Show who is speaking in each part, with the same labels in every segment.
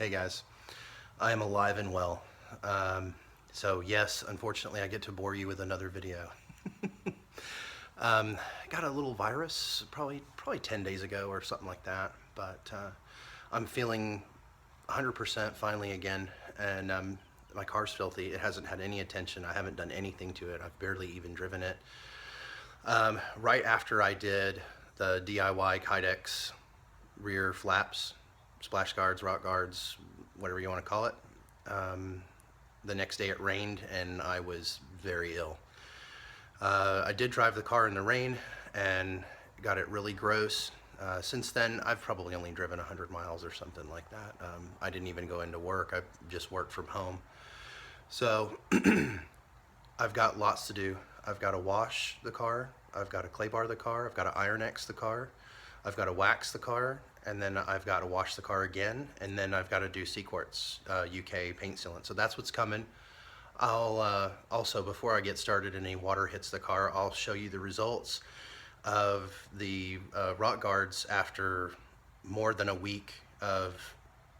Speaker 1: Hey guys, I am alive and well. So yes, unfortunately I get to bore you with another video. Got a little virus probably 10 days ago or something like that, but I'm feeling 100% finally again, and my car's filthy. It hasn't had any attention. I haven't done anything to it. I've barely even driven it. Right after I did the DIY Kydex rear flaps, splash guards, rock guards, whatever you want to call it, the next day it rained and I was very ill. I did drive the car in the rain and got it really gross. Since then, I've probably only driven 100 miles or something like that. I didn't even go into work. I just worked from home. So I've got lots to do. I've got to wash the car. I've got to clay bar the car. I've got to iron X the car. I've got to wax the car. And then I've got to wash the car again. And then I've got to do Cquartz UK paint sealant. So that's what's coming. I'll also, before I get started and any water hits the car, I'll show you the results of the rock guards after more than a week of,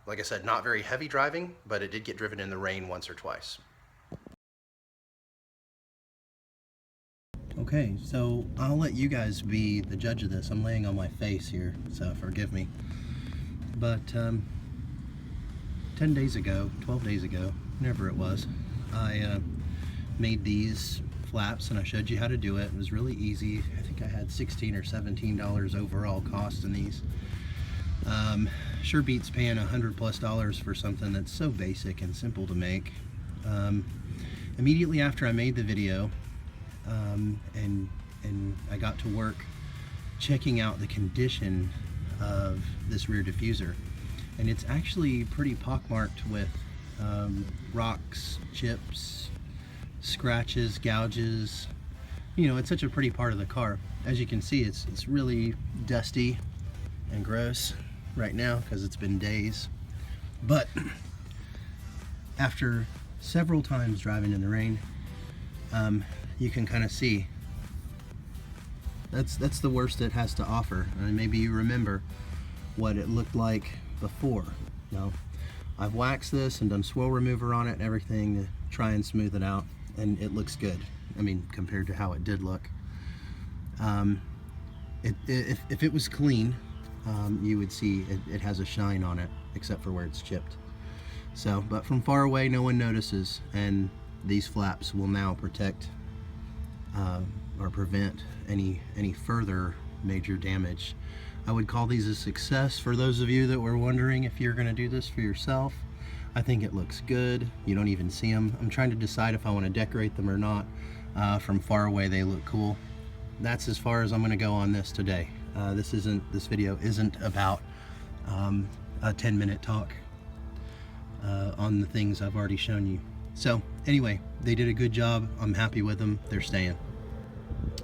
Speaker 1: like I said, not very heavy driving, but it did get driven in the rain once or twice. Okay, so I'll let you guys be the judge of this. I'm laying on my face here, so forgive me. But 10 days ago, 12 days ago, whenever it was, I made these flaps and I showed you how to do it. It was really easy. I think I had $16 or $17 overall cost in these. Sure beats paying $100+ for something that's so basic and simple to make. Immediately after I made the video, and I got to work checking out the condition of this rear diffuser, and it's actually pretty pockmarked with rocks, chips, scratches, gouges. You know, it's such a pretty part of the car. As you can see, it's really dusty and gross right now because it's been days, but after several times driving in the rain, you can kind of see that's the worst it has to offer. And maybe you remember what it looked like before. Now, I've waxed this and done swirl remover on it and everything to try and smooth it out, and it looks good. I mean, compared to how it did look. If it was clean, you would see it has a shine on it, except for where it's chipped. So, but from far away, no one notices, and these flaps will now protect or prevent any further major damage. I would call these a success. For those of you that were wondering if you're going to do this for yourself, I think it looks good. You don't even see them. I'm trying to decide if I want to decorate them or not. From far away, they look cool. That's as far as I'm going to go on this today. This video isn't about a 10-minute talk on the things I've already shown you. So anyway, they did a good job. I'm happy with them. They're staying.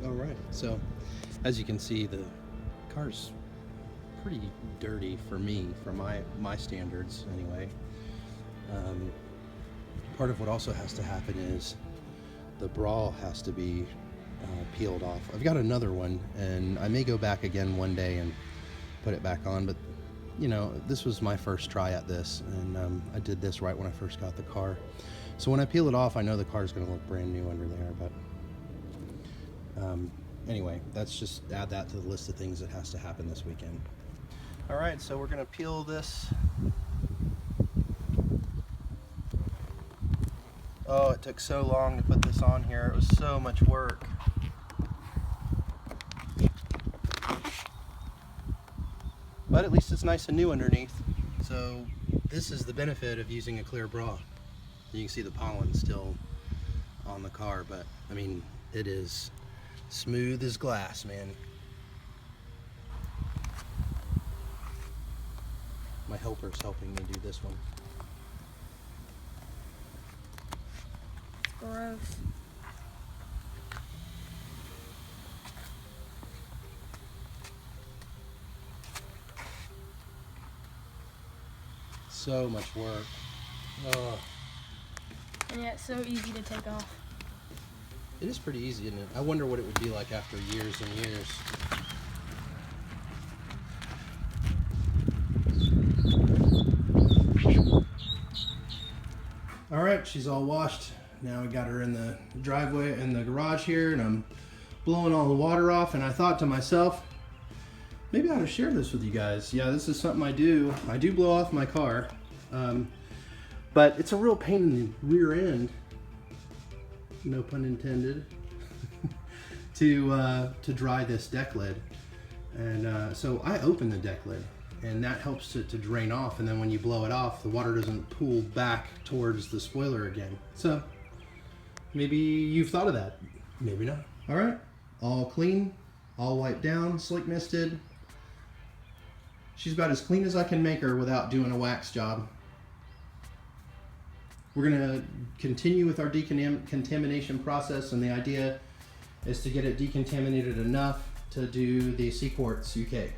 Speaker 1: All right, so as you can see, the car's pretty dirty for me, for my standards anyway. Part of what also has to happen is the bra has to be peeled off. I've got another one, and I may go back again one day and put it back on, but you know, this was my first try at this, and I did this right when I first got the car. So when I peel it off, I know the car's going to look brand new under there, but anyway, that's just add that to the list of things that has to happen this weekend. All right, so we're going to peel this. Oh, it took so long to put this on here. It was so much work. But at least it's nice and new underneath. So this is the benefit of using a clear bra. You can see the pollen still on the car, but I mean, it is smooth as glass, man. My helper's helping me do this one.
Speaker 2: Gross.
Speaker 1: So much work. Oh.
Speaker 2: And yet so easy to take off.
Speaker 1: It is pretty easy, isn't it? I wonder what it would be like after years and years. she's all washed. Now we got her in the driveway, in the garage here, and I'm blowing all the water off, and I thought to myself, maybe I ought to share this with you guys. Yeah, this is something I do. I do blow off my car, but it's a real pain in the rear end, no pun intended, to dry this deck lid. And so I open the deck lid, and that helps it to drain off, and then when you blow it off, the water doesn't pool back towards the spoiler again. So maybe you've thought of that, maybe not. All right, all clean, all wiped down, slick misted. She's about as clean as I can make her without doing a wax job. We're gonna continue with our decontamination process, and the idea is to get it decontaminated enough to do the Cquartz UK.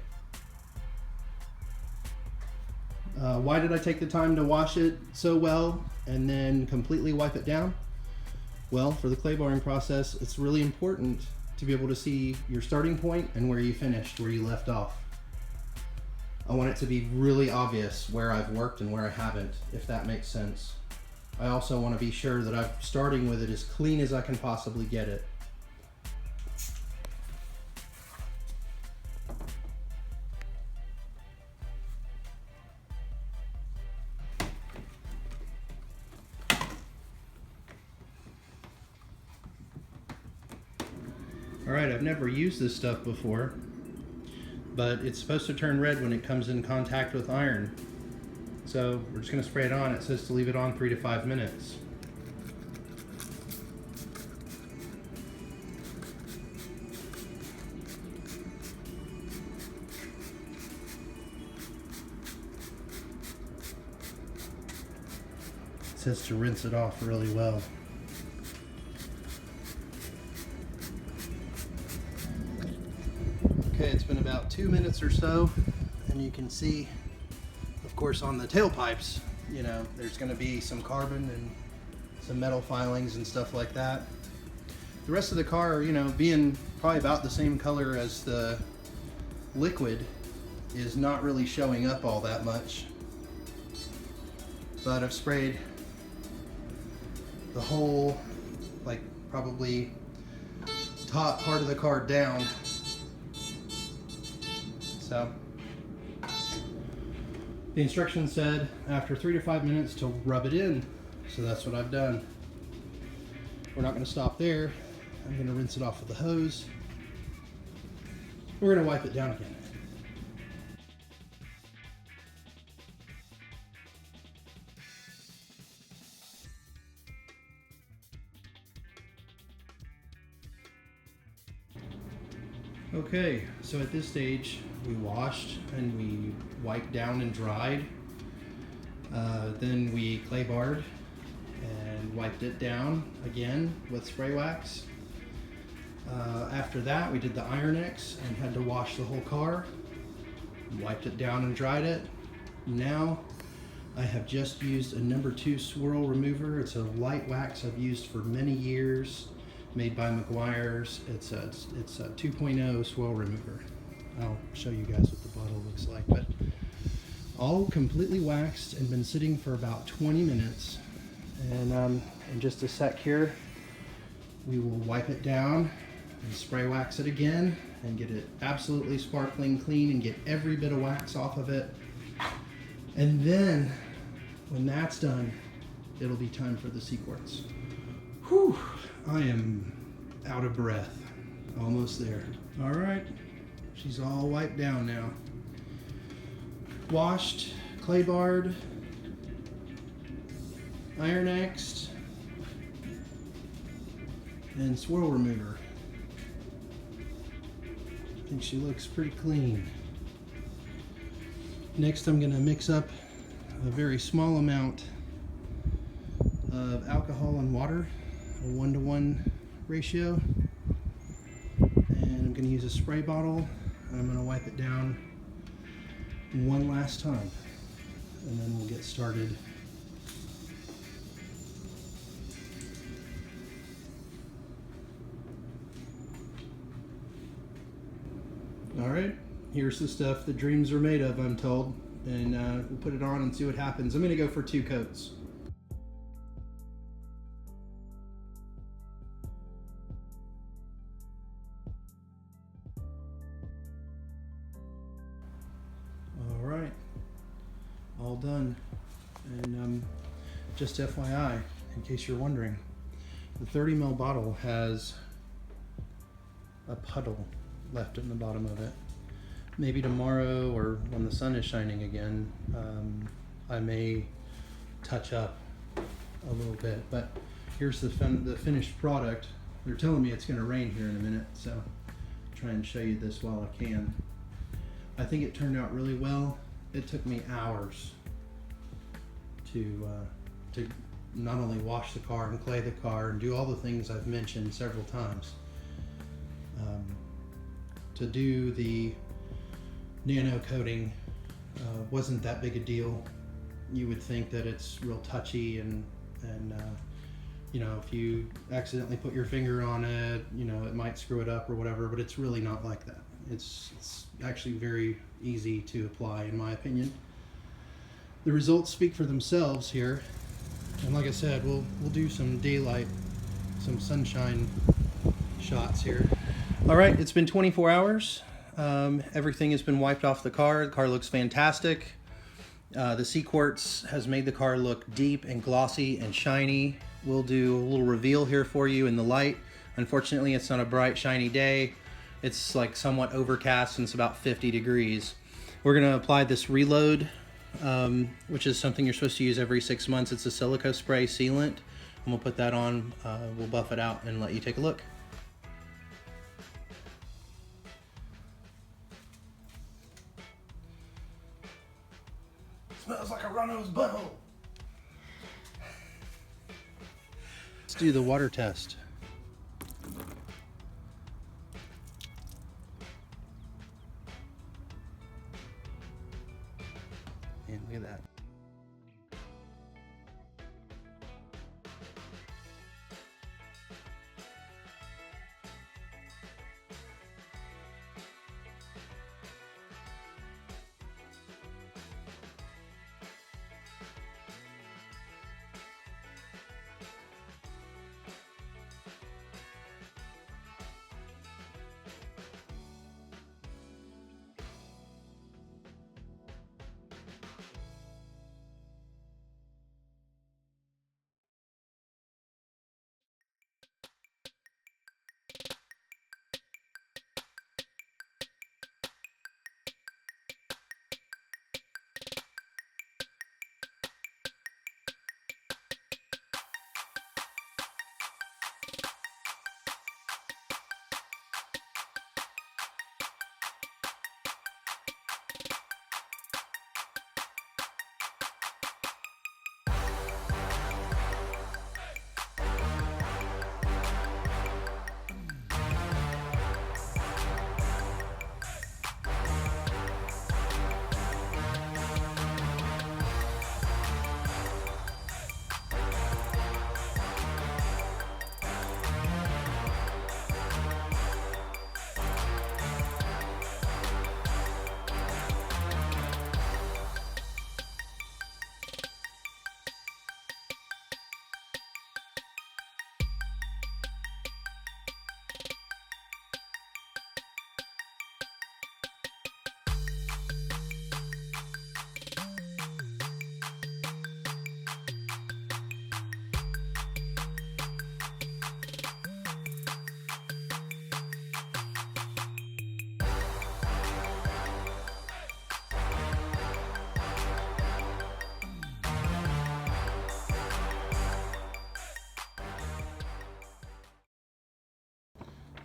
Speaker 1: Why did I take the time to wash it so well and then completely wipe it down? Well, for the clay barring process, it's really important to be able to see your starting point and where you finished, where you left off. I want it to be really obvious where I've worked and where I haven't, if that makes sense. I also want to be sure that I'm starting with it as clean as I can possibly get it. Alright, I've never used this stuff before, but it's supposed to turn red when it comes in contact with iron. So we're just going to spray it on. It says to leave it on 3 to 5 minutes. It says to rinse it off really well. Okay, it's been about 2 minutes or so, and you can see, of course, on the tailpipes, you know, there's going to be some carbon and some metal filings and stuff like that. The rest of the car, you know, being probably about the same color as the liquid, is not really showing up all that much. But I've sprayed the whole, like, probably top part of the car down. So the instructions said after 3 to 5 minutes to rub it in, so that's what I've done. We're not going to stop there. I'm going to rinse it off with the hose. We're going to wipe it down again. Okay, so at this stage we washed and we wiped down and dried. Then we clay barred and wiped it down again with spray wax. After that we did the Iron X and had to wash the whole car. Wiped it down and dried it. Now I have just used a number 2 swirl remover. It's a light wax I've used for many years, made by Meguiar's. It's a 2.0 swirl remover. I'll show you guys what the bottle looks like, but all completely waxed and been sitting for about 20 minutes. And in just a sec here, we will wipe it down and spray wax it again and get it absolutely sparkling clean and get every bit of wax off of it. And then when that's done, it'll be time for the Cquartz. Whew, I am out of breath. Almost there. All right, she's all wiped down now. Washed, clay barred, Iron X'd, and swirl remover. I think she looks pretty clean. Next I'm gonna mix up a very small amount of alcohol and water, a 1-to-1 ratio. And I'm gonna use a spray bottle and I'm gonna wipe it down one last time. And then we'll get started. All right, here's the stuff that dreams are made of, I'm told. And we'll put it on and see what happens. I'm gonna go for 2 coats. done. And just FYI, in case you're wondering, the 30 ml bottle has a puddle left in the bottom of it. Maybe tomorrow or when the sun is shining again, I may touch up a little bit. But here's the finished product. They're telling me it's going to rain here in a minute, so I'll try and show you this while I can. I think it turned out really well. It took me hours to not only wash the car and clay the car and do all the things I've mentioned several times. To do the nano coating wasn't that big a deal. You would think that it's real touchy and you know, if you accidentally put your finger on it, you know, it might screw it up or whatever, but it's really not like that. It's actually very easy to apply, in my opinion. The results speak for themselves here. And like I said, we'll do some daylight, some sunshine shots here. All right, it's been 24 hours. Everything has been wiped off the car. The car looks fantastic. The Cquartz has made the car look deep and glossy and shiny. We'll do a little reveal here for you in the light. Unfortunately, it's not a bright, shiny day. It's like somewhat overcast and it's about 50 degrees. We're gonna apply this reload, which is something you're supposed to use every 6 months. It's a silica spray sealant, and we'll put that on. We'll buff it out and let you take a look. Smells like a rhino's butthole. Let's do the water test. And look at that.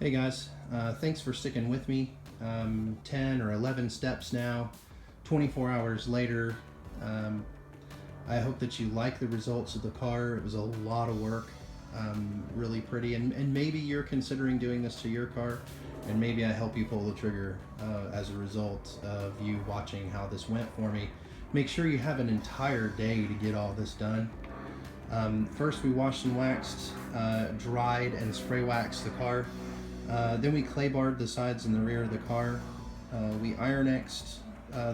Speaker 1: Hey guys, thanks for sticking with me. 10 or 11 steps now, 24 hours later. I hope that you like the results of the car. It was a lot of work, really pretty, and maybe you're considering doing this to your car, and maybe I help you pull the trigger as a result of you watching how this went for me. Make sure you have an entire day to get all this done. First we washed and waxed, dried and spray waxed the car. Then we clay barred the sides and the rear of the car. We iron-xed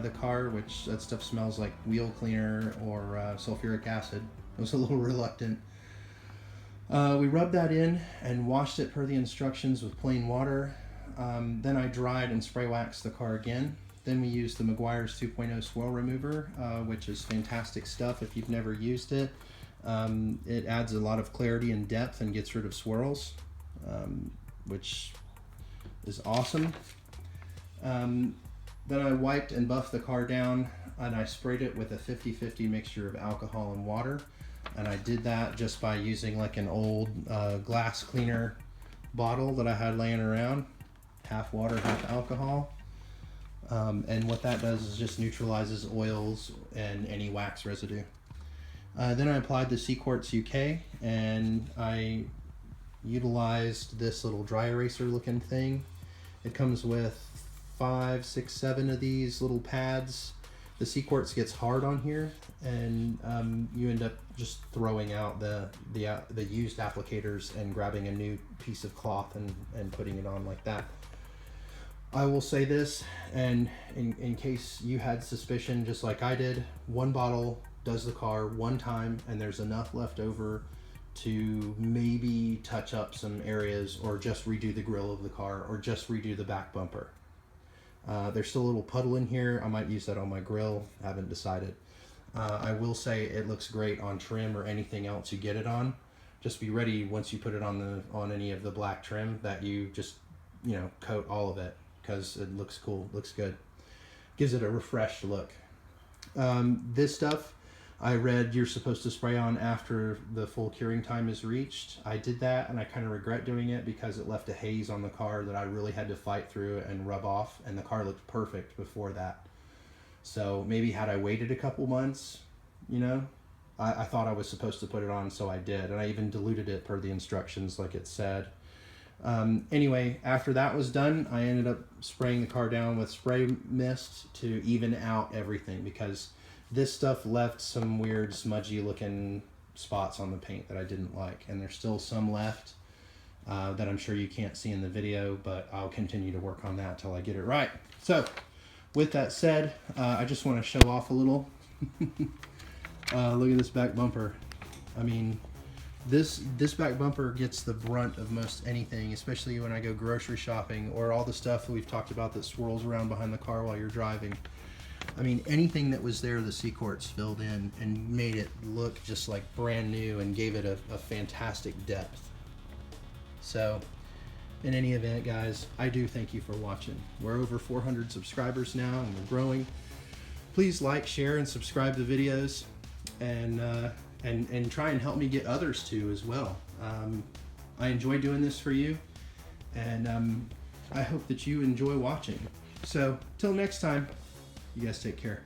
Speaker 1: the car, which that stuff smells like wheel cleaner or sulfuric acid. I was a little reluctant. We rubbed that in and washed it per the instructions with plain water. Then I dried and spray waxed the car again. Then we use the Meguiar's 2.0 Swirl Remover, which is fantastic stuff if you've never used it. It adds a lot of clarity and depth and gets rid of swirls, which is awesome. Then I wiped and buffed the car down, and I sprayed it with a 50-50 mixture of alcohol and water. And I did that just by using like an old glass cleaner bottle that I had laying around, half water, half alcohol. And what that does is just neutralizes oils and any wax residue. Then I applied the Cquartz UK, and I utilized this little dry eraser looking thing. It comes with 5, 6, 7 of these little pads. The Cquartz gets hard on here, and you end up just throwing out the used applicators and grabbing a new piece of cloth and putting it on like that. I will say this, and in case you had suspicion just like I did, one bottle does the car one time, and there's enough left over to maybe touch up some areas or just redo the grill of the car or just redo the back bumper. There's still a little puddle in here. I might use that on my grill. Haven't decided. I will say it looks great on trim or anything else you get it on. Just be ready once you put it on any of the black trim that you just, you know, coat all of it, because it looks cool, looks good. Gives it a refreshed look. This stuff I read you're supposed to spray on after the full curing time is reached. I did that, and I kind of regret doing it because it left a haze on the car that I really had to fight through and rub off, and the car looked perfect before that. So maybe had I waited a couple months, you know, I thought I was supposed to put it on, so I did, and I even diluted it per the instructions like it said. Anyway, after that was done, I ended up spraying the car down with spray mist to even out everything, because this stuff left some weird smudgy looking spots on the paint that I didn't like, and there's still some left that I'm sure you can't see in the video, but I'll continue to work on that till I get it right. So with that said, I just want to show off a little. Look at this back bumper. I mean, this back bumper gets the brunt of most anything, especially when I go grocery shopping, or all the stuff that we've talked about that swirls around behind the car while you're driving. I mean, anything that was there, the Cquartz filled in and made it look just like brand new and gave it a fantastic depth. So, in any event, guys, I do thank you for watching. We're over 400 subscribers now, and we're growing. Please like, share, and subscribe to videos, and try and help me get others to as well. I enjoy doing this for you, and I hope that you enjoy watching. So, till next time. You guys take care.